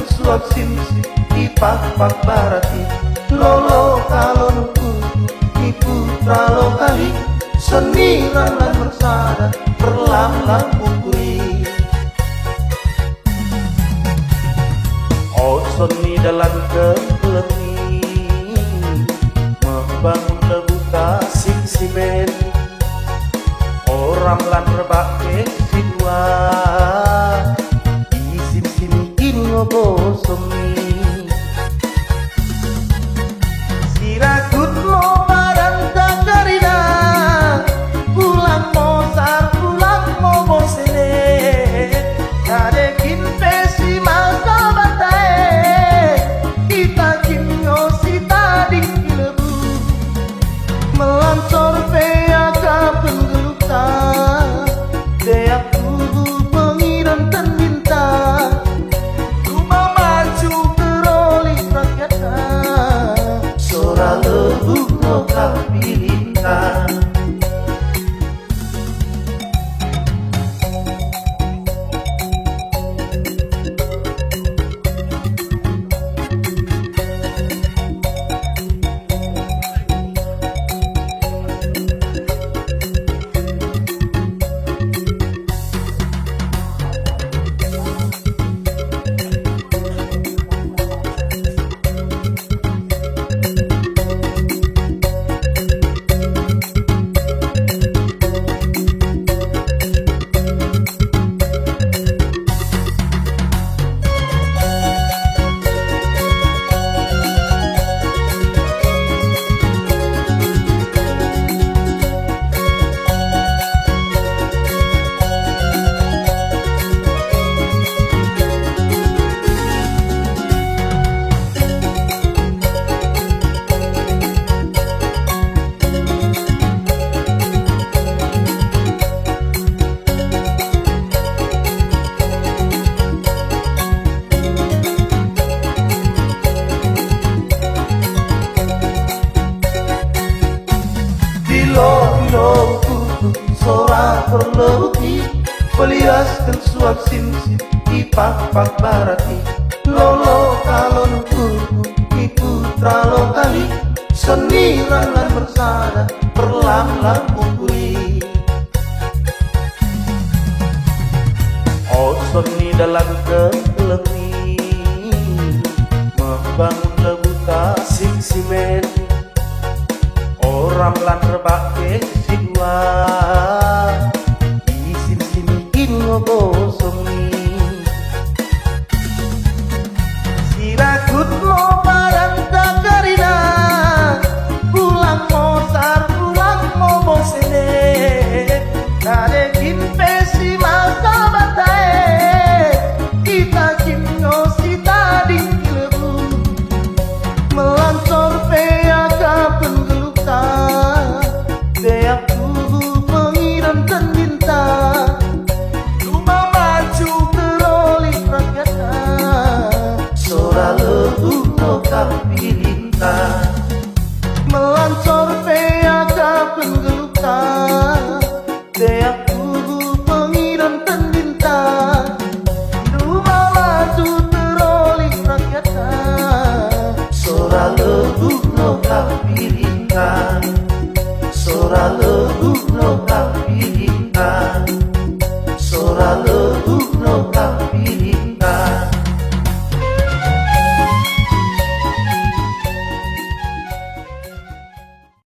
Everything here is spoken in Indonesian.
suap simsi ipak pak barati lolo kalau nuku di putra lokali seni ralan bersada perlam-lam pukuli oh seni dalam kelengi membangun terbuka sing simen orang lan rebake sidua isim sini ingobo somi sirakut mo barang kakarina pulang mo sar pulang mo bosene kadekin pesi masa batae kita kimyo sita di lebu melancor pea kapen geluta deak tubuh pengiran dan bintang rumah maju teroli rakyatnya sora lebu no kapilintang sora perleuki peliaskan suap simsi ipak pak barati lolo kalon kurku di putra lokali seni ralan bersada perlam-lam pukuli oh seni dalam kelengi membangun terbuka sing simen orang lan rebake sidua isim sini ingobo